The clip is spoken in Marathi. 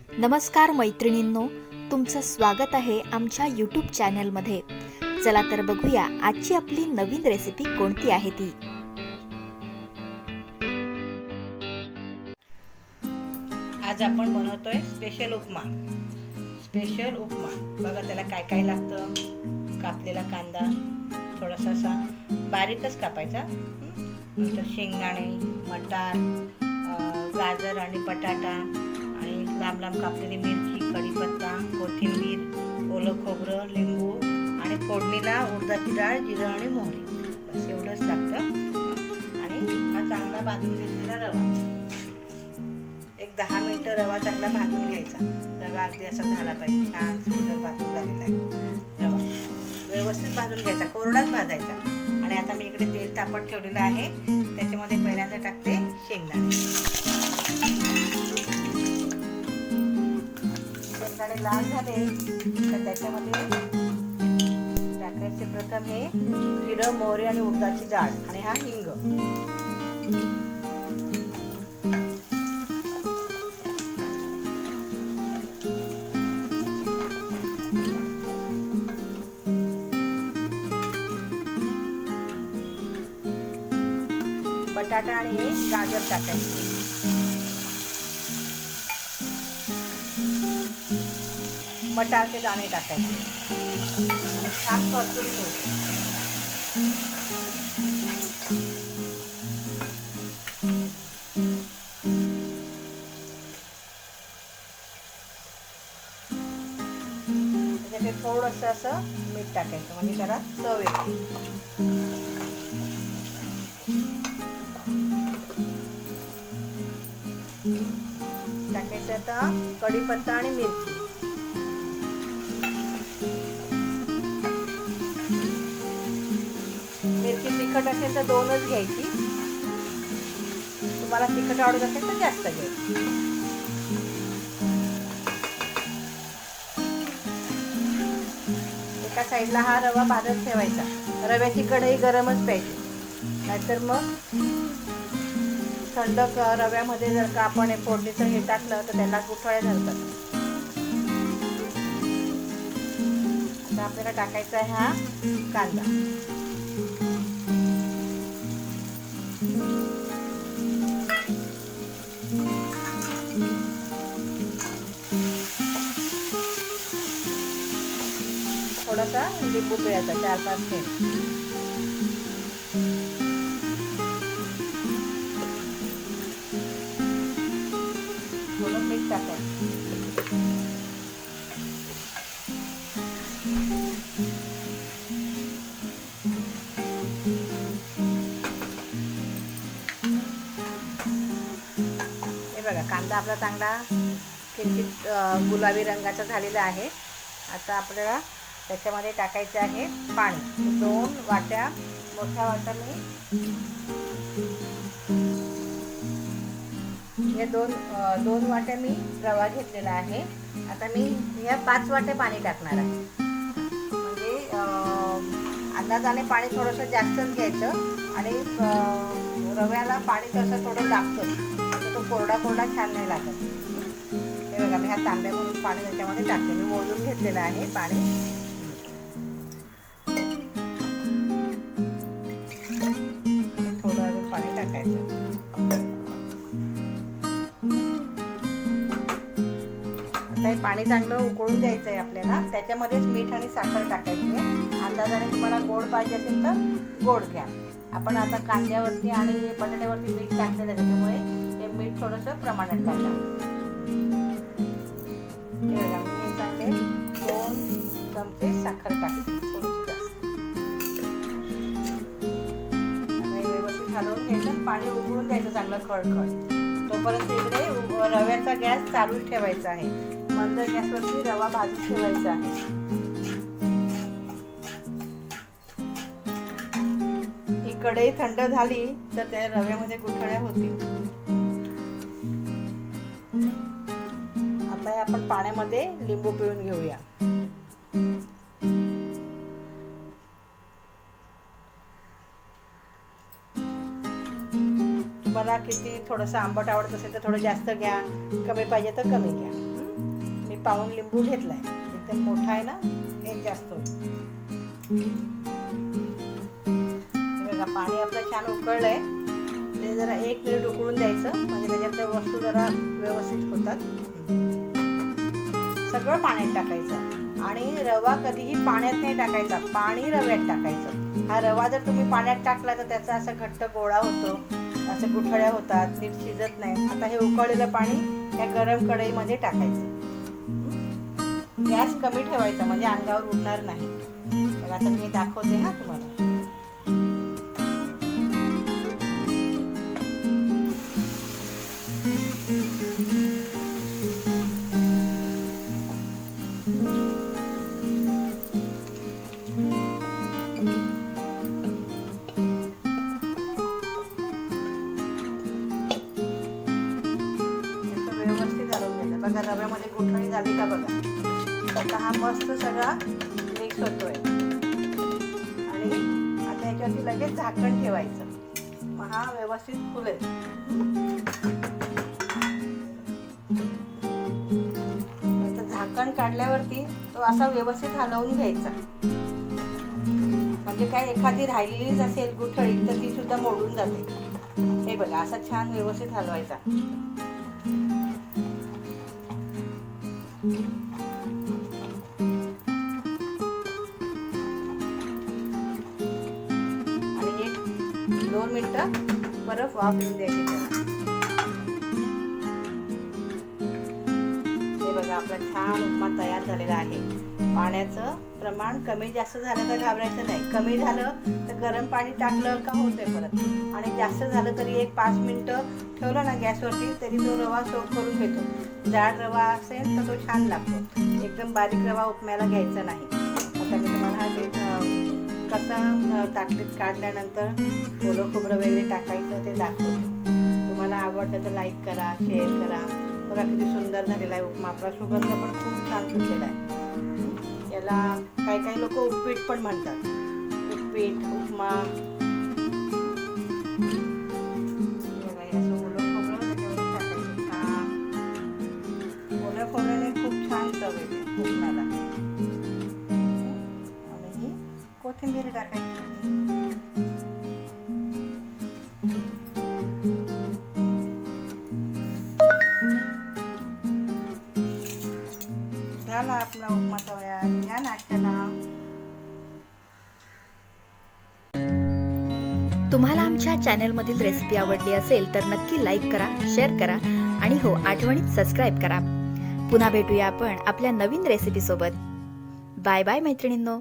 नमस्कार मैत्रिणींनो, तुमचं स्वागत आहे आमच्या यूट्यूब चॅनलमध्ये. चला तर बघूया आजची आपली नवीन रेसिपी कोणती आहे ती. आज आपण बनवतोय स्पेशल उपमा. बघा त्याला काय काय लागतं. कापलेला कांदा थोडासा असा बारीकच कापायचा, नंतर शेंगदाणे, मटार, गाजर आणि बटाटा आणि लांब लांब कापलेली मिरची, कढीपत्ता, कोथिंबीर, ओलं खोबरं, लिंबू आणि फोडणीला उडदाची डाळ, जिरं आणि मोहरी. बस एवढंच लागतं. आणि हा चांगला भाजून घेतलेला रवा, एक 10 मिनिटं रवा चांगला भाजून घ्यायचा. रवा अगदी असा झाला पाहिजे, छान सुंदर भाजून झालेला आहे. रवा व्यवस्थित भाजून घ्यायचा, कोरडाच भाजायचा. आणि आता मी इकडे तेल तापत ठेवलेलं आहे, त्याच्यामध्ये पहिल्यांदा टाकते शेंगदाणे. शेंगदाणे लाल झाले तर त्याच्यामध्ये टाकायचे प्रथम हे जिरं, मोहरी आणि उडदाची डाळ आणि हा हिंग. बटाटा आणि हे गाजर टाकायचे. मटारचे दाणे टाकायचे. छान परतून घ्यायचे. त्याच्यात थोडंसं असं मीठ टाकायचं, म्हणजे त्याला चव येते. टाकायचं आता कढीपत्ता आणि मिरची. मिरची तिखट असेल तर 2च घ्यायची, तुम्हाला तिखट आवडत असेल तर जास्त घ्यायची. एका साईडला हा रवा भाजत ठेवायचा. रव्याची कढई गरमच पाहिजे, नाहीतर मग थंड रव्यामध्ये जर का आपण फोडणीचं हे टाकलं तर त्याला गुठळ्या धरतात. आता आपल्याला टाकायचा आहे हा कांदा. थोडासा लिंबू पिळायचा, 4-5 थेंब. मीठ टाकायचं. हे बघा कांदा आपला चांगला किंचित गुलाबी रंगाचा झालेला आहे. आता आपल्याला त्याच्यामध्ये टाकायचे आहे पाणी. 2 वाट्या, मोठ्या वाट्या हे 2 वाट्या मी रवा घेतलेला आहे. आता मी ह्या 5 वाट्या पाणी टाकणार आहे. म्हणजे अंदाजाने पाणी थोडंसं जास्तच घ्यायचं आणि रव्याला पाणी तसं थोडं लागतं, तर तो कोरडा कोरडा छान नाही लागत. हे बघा मी ह्या तांब्यावरून पाणी त्याच्यामध्ये टाकते. मी मोजून घेतलेलं आहे पाणी. थोडं अजून पाणी टाकायचं. पाणी चांगलं उकळून द्यायचं आहे आपल्याला. त्याच्यामध्येच मीठ आणि साखर टाकायची आहे. अंदाजाने तुम्हाला गोड पाहिजे असेल तर गोड घ्या. आपण आता कांद्यावरती आणि बटाट्यावरती मीठ टाकलेलं आहे, त्याच्यामुळे हे मीठ थोडंसं प्रमाणात टाका. हे चांगले 2 चमचे साखर टाकते, थोडीशी जास्त. व्यवस्थित हलवून घ्यायचं, पाणी उकळून द्यायचं चांगलं खळखळ. तोपर्यंत इकडे रव्याचा गॅस चालूच ठेवायचा आहे. मंद गॅसवरती रवा भाजून ठेवायचा आहे. ही कढई थंड झाली तर त्या रव्यामध्ये गुठळ्या होतील. आता आपण पाण्यामध्ये लिंबू पिळून घेऊया. तुम्हाला किती थोडंसं आंबट आवडत असेल तर थोडं जास्त घ्या, कमी पाहिजे तर कमी घ्या. पाऊण लिंबू घेतलाय, एकदम मोठा आहे ना, एक जास्त होईल. बघा पाणी आपलं छान उकळलंय. ते जरा 1 मिनिट उकळून द्यायचं, म्हणजे त्याच्यातल्या वस्तू जरा व्यवस्थित होतात. सगळं पाण्यात टाकायचं आणि रवा कधीही पाण्यात नाही टाकायचा, पाणी रव्यात टाकायचं. हा रवा जर तुम्ही पाण्यात टाकला तर त्याचा असा घट्ट गोळा होतो, असं गुठळ्या होतात, नीट शिजत नाही. आता हे उकळलेलं पाणी या गरम कढईमध्ये टाकायचं. गॅस कमी ठेवायचा म्हणजे अंगावर उडणार नाही. तर आता मी दाखवते हा तुम्हाला. व्यवस्थित घालून घ्यायचं. बघा रव्यामध्ये गुठळी झाली का बघा. आता हा मस्त सगळा मिक्स होतोय आणि आता याच्यावरती लगेच झाकण ठेवायचं. मग हा व्यवस्थित फुलेल. आता झाकण काढल्यावरती तो असा व्यवस्थित हलवून घ्यायचा, म्हणजे काय एखादी राहिलेलीच असेल गुठळी तर ती सुद्धा मोडून जाते. हे बघा असा छान व्यवस्थित हलवायचा. आणि 1-2 मिनिटं बर्फ वाफ येऊ द्यायची त्याला. हे बघा आपला छान उपमा तयार झालेला आहे. पाण्याचं प्रमाण कमी जास्त झालं तर घाबरायचं नाही. कमी झालं तर गरम पाणी टाकलं का होतंय परत, आणि जास्त झालं तरी 1-5 मिनिटं ठेवलं ना गॅसवरती तरी तो रवा सोक करून घेतो. जाड रवा असेल तर तो छान लागतो. एकदम बारीक रवा उपम्याला घ्यायचा नाही. आता मी तुम्हाला हा कसं ताटलीत काढल्यानंतर ओलं खोबरं वगैरे टाकायचं ते दाखवते. तुम्हाला आवडलं तर लाईक करा, शेअर करा. बघा किती सुंदर झालेला आहे उपमा. आपला सुगंध पण खूप छान सुटलेला आहे. याला काही काही लोक उपीट पण म्हणतात. उपीट, उपमा. असं ओलं खोबरं त्याच्यावर टाकायचं छान. ओल्या खोबऱ्याने खूप छान चव येते उपम्याला. आणि कोथिंबीर टाकायची. झाला आपला उपमा तयार. या नाश्त्याला. तुम्हाला आमच्या चॅनलमधील रेसिपी आवडली असेल तर नक्की लाईक करा, शेअर करा आणि हो आठवणीत सबस्क्राईब करा. पुन्हा भेटूया आपण आपल्या नवीन रेसिपी सोबत. बाय बाय मैत्रिणींनो.